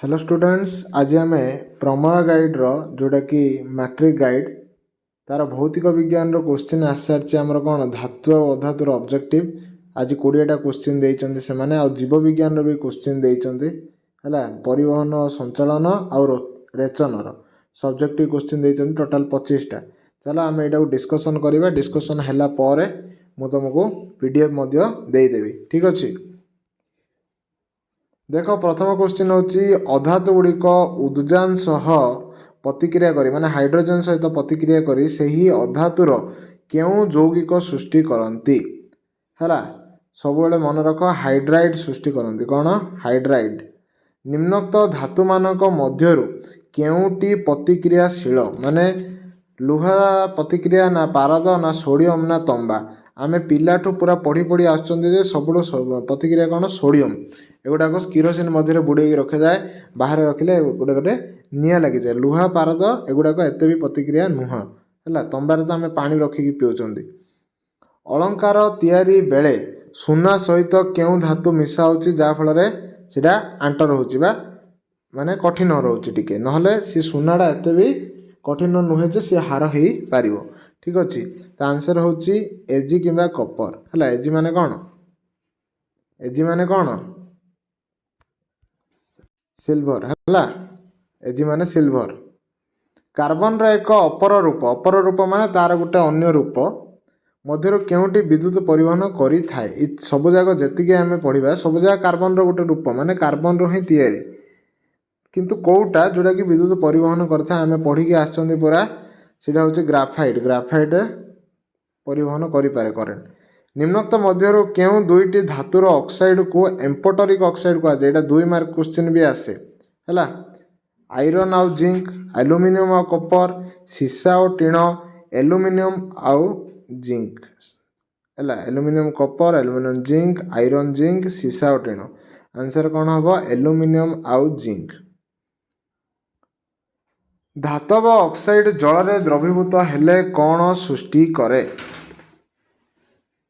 Hello students, आज आम प्रमेय गाइड जोटा कि मैट्रिक गाइड तार भौतिक विज्ञान क्वेश्चन आसी सारी आमर कौन धातु और अधातुर ऑब्जेक्टिव आज 20टा क्वेश्चन देइचंती से माने और जीव विज्ञान भी क्वेश्चन देइचंती हैला परिवहन संचालन और रेचनर सब्जेक्टिव क्वेश्चन देइचंती टोटल 25टा। चलो आम यहाँ डिस्कसन करवा। डिस्कसन हैला पर मु तुमको पीडीएफ मध्य देदेवी। ठीक अच्छे। देख प्रथम क्वेश्चन हूँ अधातु गुड़िक उद्जान सह प्रतिक्रिया करी माने हाइड्रोजन सहित प्रतिक्रिया करी सही अधातुर केउं यौगिक सृष्टि करती है। सब मन रख हाइड्राइड सृष्टि करती कौन हाइड्राइड। निम्नोक्त धातु मानक मध्यरु केउंटी प्रतिक्रियाशील माने लुहा प्रतिक्रिया ना पारद ना सोडियम ना तंबा। आमे पिलाठू पूरा पढ़ी पढ़ी आसुचंदी सबुठ प्रतिक्रिया कौन सोडियम। एगुड़ाक किरोसिन मध्य बुड़े रखा जाए बाहर रखिले गोटे गोटे निआं लगी जाए। लुहा पारद एगुड़ाक एत भी प्रतिक्रिया नुह है। तंबार तो आम पानी रखिकी पिउचंदी। अलंकार तैयारी बेले सुना सहित केउ धातु मिसा होची जहाँफल सेटा आंट रोचे माने कठिन रोचे टिके नहले सी सुनाटा एत भी कठिन नुहे जे सी हार हो पार। ठीक अच्छे। तो आंसर होची एजी किंबा कपर है। एजी माने कौन एजी माने कौन सिल्वर है। एजी माने सिल्वर। कार्बन एक अपर रूप माने तार गोटे अन्य रूप मध्य केउंटी विद्युत परिवहन करि थाए। सब जाक जेतिके आमे पढ़िबा सब जाक कार्बन गोटे रूप माने कार्बन रो ही तैयारी किंतु कोउटा जोटा कि विद्युत परिवहन करता आमे पढ़िकी आछंदी पूरा सेटा होची ग्राफाइट। ग्राफाइट परिवहन करि पारे करेंट। निम्नोक्त मध्यरु केउ दुईटी धातुर ऑक्साइड को एम्फोटेरिक ऑक्साइड कहा जाए। 2 मार्क क्वेश्चन भी आसे है। आयरन आउ जिंक एल्युमिनियम आउ कपर सीसा और टीण एल्युमिनियम आउ जिंक है। Aluminium copper aluminium zinc iron zinc सीसा और टीण। आंसर कौन हम एल्युमिनियम आउ जिंक। धातव ऑक्साइड जल रे द्रवीभूत हेले कौन सृष्टि करे।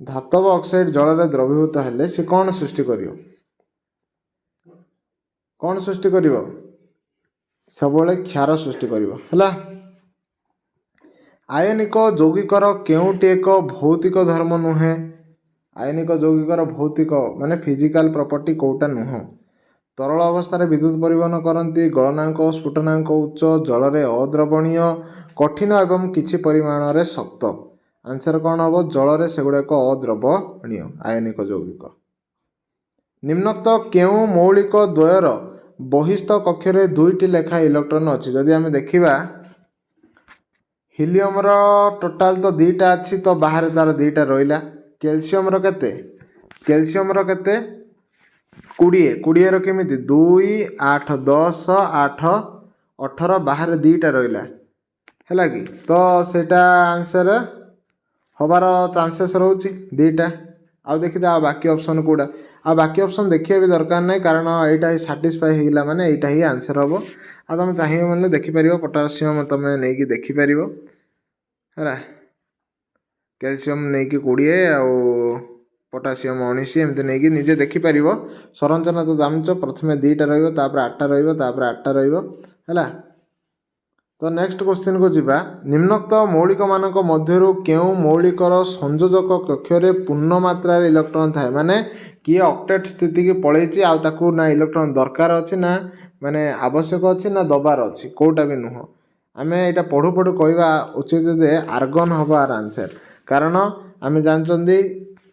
धातव ऑक्साइड जल रे द्रवीभूत हेले से कौन सृष्टि करियो कौन सृष्टि करियो सब क्षार सृष्टि करियो है। आयनिक यौगिकर केउटी एक भौतिक धर्म नुहे। आयनिक यौगिकर भौतिक माने फिजिकल प्रॉपर्टी कोटा नुह। तरल अवस्था विद्युत परिवहन करती गलनांक स्फुटनांक उच्च जल रे अद्रवणीय कठिन एवं किछि परिमाण रे शक्त। आंसर कौन हम जल रे सेगुड़ाक अद्रवणीय आयनिक यौगिक। निम्नोक्त केउ मौलिक द्वयर बहिस्थ कक्षरे 2टी लेखा इलेक्ट्रॉन अच्छी। जदि आम देखा हिलियम टोटाल तो 2टा अच्छी तो बाहर तार 2टा रहा। कैल्शियम केते कैल्शियम केते 20 रमी 2 8 10 8 18 बाहर 2टा रहा है कि तो सेटा आंसर हबार चांसेस रोचे 2टा। आउ देखी आ बाकी ऑप्शन कोड़ा आ बाकी ऑप्शन देखिए भी दरकार नहीं कारण यहाँ ही साटिस्फाई होगा माने यहाँ ही आंसर हम। आ तुम चाहिए मैंने देखिपर पोटासियम तुम नहीं देखिपर है। कैल्शियम नहीं कि 20 आउ पोटासियम 19 एमती नहीं निजे देखिपर। संरचना तो जानच प्रथम 2टा रहा 8टा रहा 8टा रहा। तो नेक्स्ट क्वेश्चन को जीवा। निम्नोक्त मौलिक मानक मध्यरु केउ मौलिकर संयोजक कक्षरे पूर्ण मात्रा इलेक्ट्रॉन थाए माने किए ऑक्टेट स्थिति की पलैची आउ ताकू ना इलेक्ट्रॉन दरकार अच्छी ना माने आवश्यक अच्छी ना दबार अच्छी कोटा भी नुह। आम यहाँ पढ़ु पढ़ु कहवा उचित जे आर्गन हम आर आंसर कारण आम जानते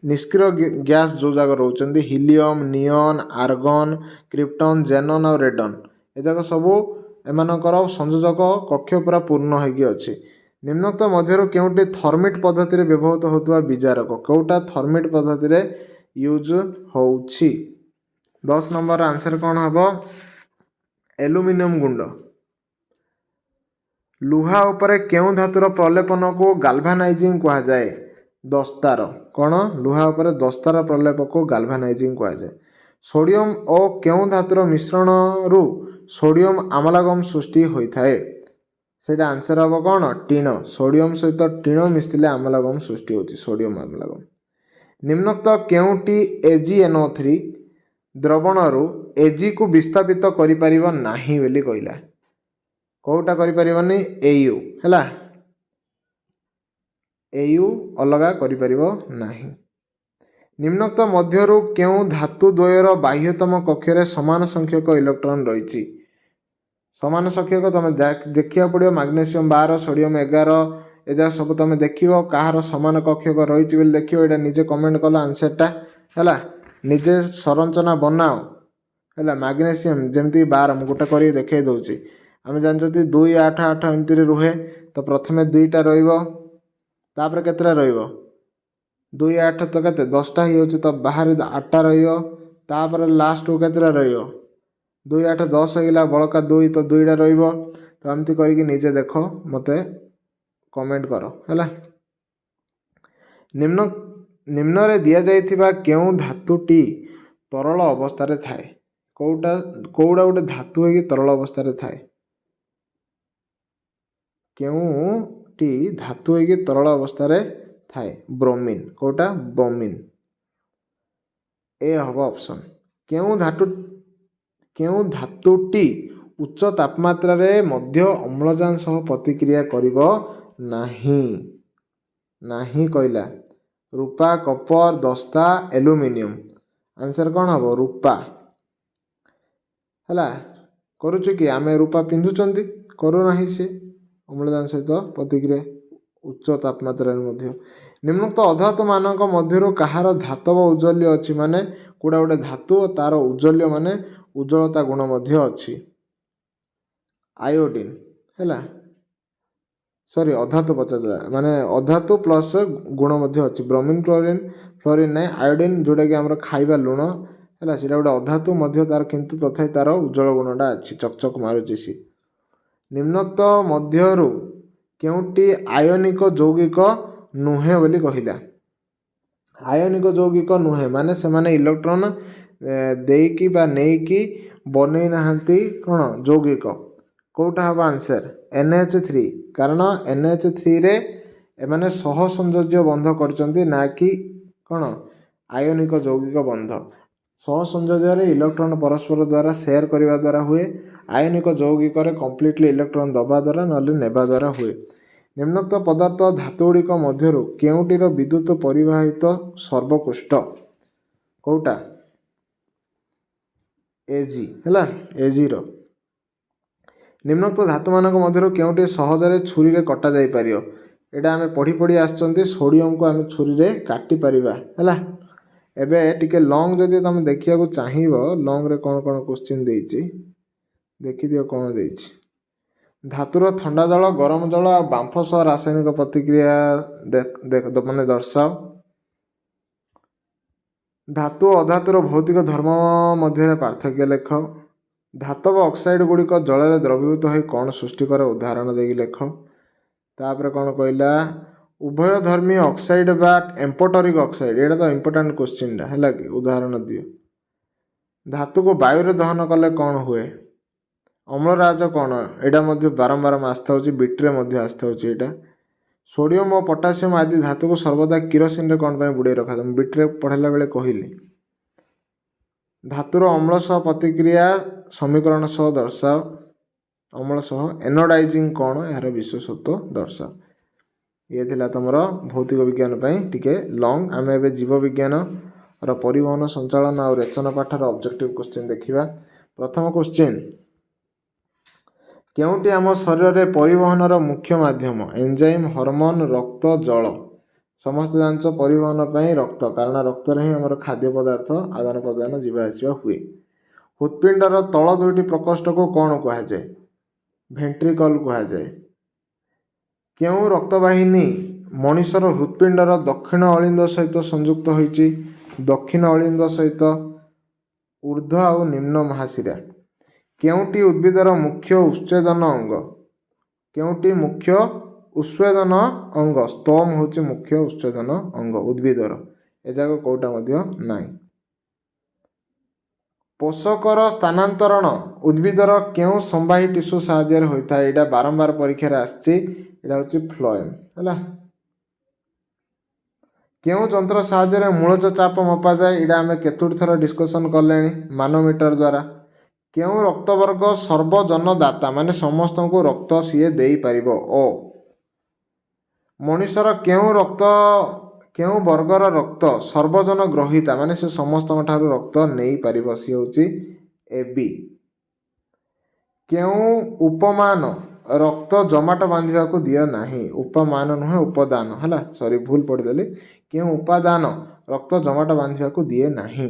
निष्क्रिय गैस जो जगह रोचंदी हिलियम नियन आर्गन क्रिप्टन जेनन और रेडन ए जगह सबू एमानकर संयोजक कक्ष पूरा पूर्ण होगी अच्छी। निम्नोक्त मध्यरु केउटी थर्मिट पद्धति रे व्यवहृत होतुवा विजारक कोटा थर्मिट पद्धति रे यूज होउछि। 10 नंबर आंसर कौन हम एल्युमिनियम गुंड। लुहा उपरे केउ धातुर प्रलेपन को गाल्भानाइजिंग कहा जाए। दस्तार कौन लुहा उपरे दस्तार प्रलेप को गाल्भानाइजिंग कहा जाए। सोडियम और केउ धातुर मिश्रण रु सोडियम आमालागम सृष्टि होता है सेटा आंसर हम कौन टीण। सोडियम सहित टीण मिशिले आमालागम सृष्टि होती सोडियम आमालागम। निम्नोक्त केउटी AgNO3 द्रवणरू एजी को विस्थापित करि परिबो नाही बोली कहला कोटा करि परिबोनी एयू हैला एयू अलगा करि परिबो नाही निम्नोक्त मध्यरू केउ धातु द्वयर बाह्यतम कक्षरे समान संख्यक इलेक्ट्रॉन रही समान संख्यक तुम देखा पड़ो मैग्नेशियम 12 सोडियम 11 एजा सब तुम देख कहार समान कक्षक रही देख ये निजे कमेंट कल आंसरटा है निजे संरचना बनाओ है मैग्नेशियम जमती 12 मुझे गोटे कर देखे दूसरी आम जानते 2 8 8 एमती रुहे तो प्रथम 2टा रपर केतटा रो 2 8 तो के 10टा ही तो बाहर 8टा रपर लास्ट को केतटा रो 2 8 10 होगा बड़का 2 तो 2टा तो एमती करके निजे देख मत कमेंट कर है निम्न रे दिया जाइथिबा केउ धातुटी तरल अवस्था रे थाए कौटा गोटे धातु है तरल अवस्था रे थाए केउटी धातु है तरल अवस्था रे थाए ब्रोमीन कौटा ब्रोमीन ए हम ऑप्शन केउ धातुटी उच्च तापमात्रा रे मध्य अम्लजान सह प्रतिक्रिया करिवो नाही कहला रूपा कपर दस्ता एल्युमिनियम आंसर कौन हम रूपा है करुच कि आम रूपा पिंधुंट करूना से अम्लजान सहित प्रतिक्रिया उच्च तापमात्रा निम्नोक्त अधातु मानक मध्य कहार धातव उज्ज्वल्य अच्छी माने कौटा गोटे धातु तार उज्ज्वल्य माने उज्ज्वलता गुण मध्य अच्छी आयोडीन है सॉरी अधातु पचार माने अधातु प्लस गुण मध्य अच्छी ब्रोमीन क्लोरीन फ्लोरीन ना आयोडीन जोटा कि आम खाइबा लुण है सीटा गोटे अधातु मध्य तार किंतु तथा तार उज्ज्वल गुणटा अच्छी चकचक मारुची सी निम्नोक्त मध्यरु केउटी आयनिक यौगिक नुहे बोली कहला आयनिक यौगिक नुहे माने से माने इलेक्ट्रॉन देकी बा नेकी बनै नाहंती कोन यौगिक कौटा हम आंसर NH3 कारण NH3 रे एमाने सह संयोज्य बंध करचंती ना कि कोन आयनिक यौगिक बंध सह संयोज्य रे इलेक्ट्रॉन परस्पर द्वारा शेयर करने द्वारा हुए आयनिक यौगिक कम्प्लीटली इलेक्ट्रॉन दबा द्वारा नले नेबा द्वारा हुए निम्नोक्त पदार्थ धातुगुड़िक मध्यरु केउटीर विद्युत परिवाहित सर्वोत्कृष्ट कौटा एजी है एजी रो निम्नोक्त धातु मानक मध्यरु केउटी सहजरे छुरी रे कटा जाई परियो एटा हमें पढ़ी पढ़ी आछंती सोडियम को हमें छुरी रे काटी परिबा हैला एबे टिके लॉन्ग जदि तुम देखिया को चाहिबो लॉन्ग रे कोन कोन क्वेश्चन देइछि देखि दियो कोन देइछि धातुर ठंडा जल गरम जल आ बांफ सह रासायनिक प्रतिक्रिया देख माने दर्शाओ धातु अधातुर भौतिक धर्म मध्य पार्थक्य लेख धातव ऑक्साइड गुड़िक जल द्रवीभूत हो कौन सृष्टि करे उदाहरण देगी लेख तापर कौन कहला उभय धर्मी ऑक्साइड बा एम्पोटरिक ऑक्साइड एटा तो इंपोर्टेंट क्वेश्चन है कि उदाहरण दियो धातु को वायु रे दहन कले कौन हुए अम्लराज कौन एटा मध्य बारंबार आस्था होची बिट्रे मध्य आस्था होची एटा सोडियम और पोटासियम आदि धातु को सर्वदा किरोसिन रे कौन बुड़े रखा बिट्रे पढ़ाला बेले कहली धातुर अम्ल सह प्रतिक्रिया समीकरण सह दर्शाओ अम्ल सह एनोडाइजिंग कौन यार विशेषत्व दर्शाओ ये थिला तुमर भौतिक विज्ञान टिके लॉन्ग आम ए जीव विज्ञान परिवहन संचालन और रेचन पाठर ऑब्जेक्टिव क्वेश्चन देखिबा प्रथम क्वेश्चन केउटी आम शरीर में परिवहन मुख्य माध्यम एंजाइम हार्मोन रक्त जल समस्त जांच परिवहन पर रक्त कारण रक्त रे ही आम खाद्य पदार्थ आदान प्रदान जीवा आसवा हुए हृत्पिंडर तल दुईटी प्रकोष्ठ को कौन कहुए भेंट्रिकल कहुए क्यों रक्तवाहिनी मनुष्यर हृत्पिंडर दक्षिण अलिंद सहित संयुक्त होइछि दक्षिण अलिंद सहित ऊर्ध्व और निम्न महाशिरा केउटी उद्भिदर मुख्य उच्छेदन अंग केउटी मुख्य उच्छेदन अंग स्तोम होची मुख्य उच्छेदन अंग उद्भिदर एजाक कोटा मध्य नाई पोषकर स्थानांतरण उद्भिदर केउ संवाही टिश्यू साहाय्य होता है एटा बारंबार परीक्षा आछि एटा होची फ्लोएम हैला केउं जंत्र साहाय्य मूलज चाप मपा जाए इटा आम केतोटी थर डिस्कसन कले मानोमीटर द्वारा। केउं रक्तवर्ग सर्वजनदाता माने समस्त को रक्त सीए देई परिबो ओ। मनुष्यर केउं वर्गर रक्त सर्वजन ग्रहिता माने से समस्त ठारू रक्त नहीं पारिबो सी होची ए बी। केउं उपमान रक्त जमाट बांधिबा को दियो नाही उपमान नुहे उपदान हला सॉरी भूल पड़देली केउं उपादान रक्त जमाट बांधिबा को दिए नाही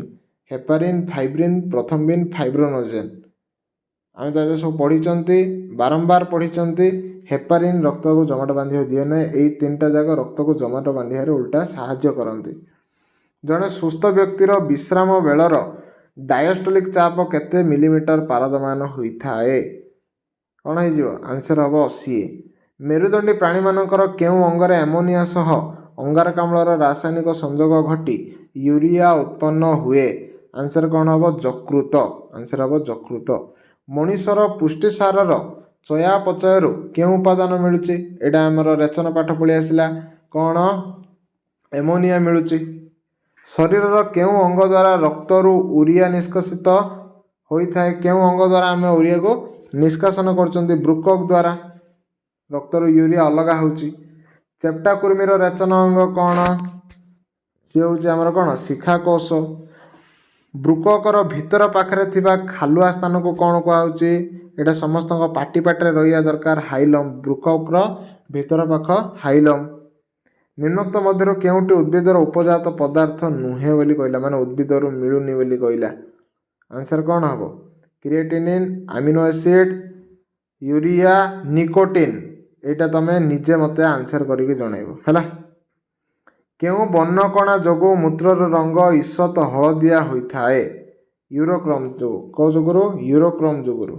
हेपारिन फाइब्रिन प्रथमबिन फाइब्रोनोजेन आम तो सब पढ़ी बारंबार पढ़ी हेपारिन रक्त को जमाट बांधिबा दिए ना यही तीनटा जाक रक्त को जमाट बांधिबार उल्टा साहाय्य करती। जड़े सुस्थ व्यक्तिर विश्राम बेलर डायस्टोलिक चाप केते मिलीमीटर पारदमान होता है कौन हो आंसर हम 80। मेरुदंडी प्राणी मानकर केउं अंगरे एमोनिया सह अंगारकाम्लर रासायनिक संयोग घटी यूरिया उत्पन्न हुए आंसर कौन हम यकृत आंसर हम यकृत। मनुष्यर पुष्टिसार चयापचय केउं उपादान मिलुची एटा आमर रेचन पाठ पढ़ी आसला कौन एमोनिया मिलुची। शरीर केउं अंग द्वारा रक्तरु यूरिया निष्कासित होता है केउं अंग द्वारा आम यूरिया को निष्कासन कर ब्रुकक द्वारा रक्तर यूरिया अलगा होची। चेप्टा कुर्मीर रेचन अंग कौन सी हूँ कौन शिखा कोश। ब्रुककर भितर पाखरे थिबा खालुआ स्थान को कौन कहुची एटा समस्त पाटी पाटे रहा दरकार हाइलम ब्रुककर भितर पाख हाइलम। निम्नोक्त मध्य केउंटी उद्भिदर उपजात पदार्थ नुहे बोली कहला माने उद्भिदर मिलुनी बोली कहला आंसर कौन हम creatinine amino acid urea nicotine एटा तमे निजे मते आंसर करके जनइबो हैला। केउं वर्णकणा जोगु मूत्रर रंग ईषत हलदिया होता है यूरोक्रम जो कौ जोगुरु यूरोक्रम जोगुरु।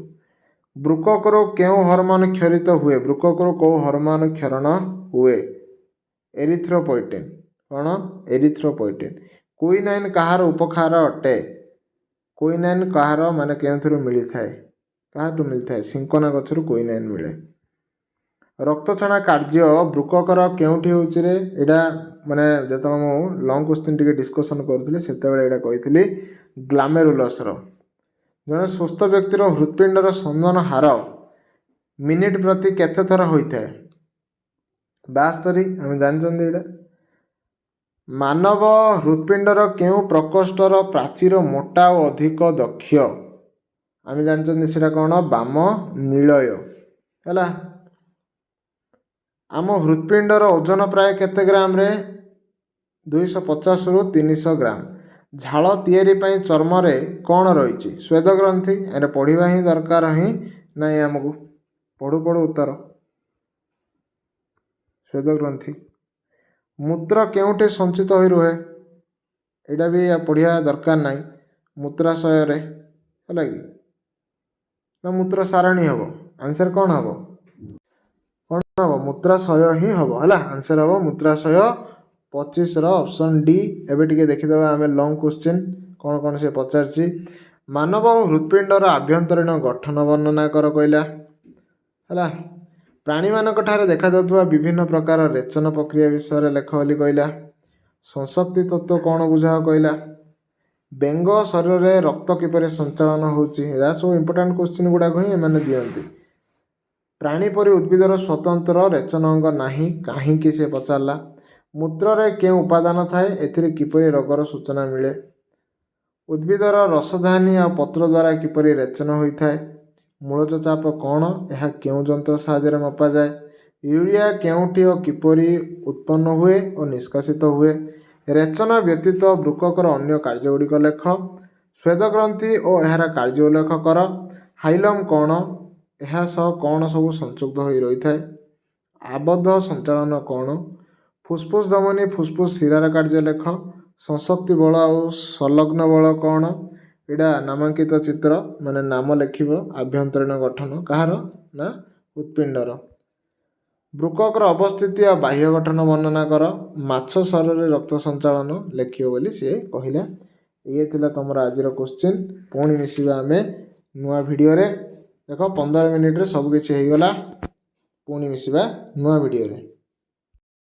ब्रुककर केउं हार्मोन क्षरित हुए ब्रुककर कौ हार्मोन क्षरण हुए एरिथ्रोपोइटिन कौन एरिथ्रोपोइटिन। क्विनाइन कहार उपकार अटे क्विनाइन कहार माने केउंथुरु मिलता है कहाटू मिलता है सिंकोना गछरु क्विनाइन मिले। रक्तछणा कार्य ब्रुककर केउंठी होउछि रे एडा माने जतन मु लॉन्ग क्वेश्चन टिके डिस्कशन करथले सेते बेले एडा कहितली ग्लामेरुलस रो। जने सुस्थ व्यक्तिर हृत्पिंडर स्पंदन हार मिनिट प्रति केते थर होइता है 72 हम जानचंदी एडा। मानव हृत्पिंडर केउ प्रकोष्ठर प्राचीर मोटा और अधिक दक्ष आम जानते सेटा कौन बाम नीलय है। आम हृत्पिंडर ओजन प्राय केते ग्राम रे 250 रु 300 ग्राम। झाल तैयारी पई चर्म रे कौन रही स्वेद ग्रंथि ए पढ़ा ही दरकार ही नहीं आमको पढ़ु पढ़ु उत्तर स्वेद ग्रंथि। मूत्र केउटे संचित हो रुहे एटा भी पढ़िया दरकार नहीं मूत्राशय रे है कि ना मूत्र सारणी हम आंसर कौन हम कौन हम मूत्राशय ही हम है आंसर हम मूत्राशय 25 ऑप्शन डी। एबे टिके देखिदबा आमे लॉन्ग क्वेश्चन कौन कौन से पचारछि। मानव हृत्पिंडर आभ्यंतरीण गठन वर्णना कर कहला है। प्राणी मानक ठारे देखा जाउथबा विभिन्न प्रकार रेचन प्रक्रिया विषय लेख बोली कहला। संशक्ति तत्व कौन बुझा कहला। बेंग शरीर में रक्त किपर संचालन होची सब इंपोर्टेंट क्वेश्चन गुड़ाक ही एम दिखती। प्राणी परि उद्भिदर स्वतंत्र रेचन अंग नाही कहीं से पचारा। मूत्र रे के उपादान थाए एथिरे किपरि रोगर सूचना मिले। उद्भिदर रसधानी और पत्र द्वारा किपरि रेचन होता है। मूलज चाप कौन यह केउं जंत्र साहाय्य मपा जाए। यूरिया केउंठी और किपरि उत्पन्न हुए और निष्कासित हुए। रेचन व्यतीत ब्रुककर अन्य कार्यगुड़िक लेख। स्वेदग्रंथि और यार कार्योल्लेख कर। हाइलम कौन यह सह कौन सब संयुक्त हो रही है। आबद्ध संचालन कौन। फुस्फुस धमनी फुस्फुस शिरार कार्यलेख। संशक्ति बल और संलग्न बल कौन यहाँ नामांकित चित्र माने नाम लेखिब। आभ्यंतरीण गठन कहार ना उत्पिंडर। ब्रुककर अवस्थिति और बाह्य गठन वर्णना कर। माछ शरीर रक्त संचालन लेखियो बोली सी कहला। ये थिला तुमर आजिर क्वेश्चन। पुणी मिसिबा आमे नुआ वीडियो रे। देख 15 मिनिट रे सब किछि हेगला। पुणी मिसिबा नुआ वीडियो रे।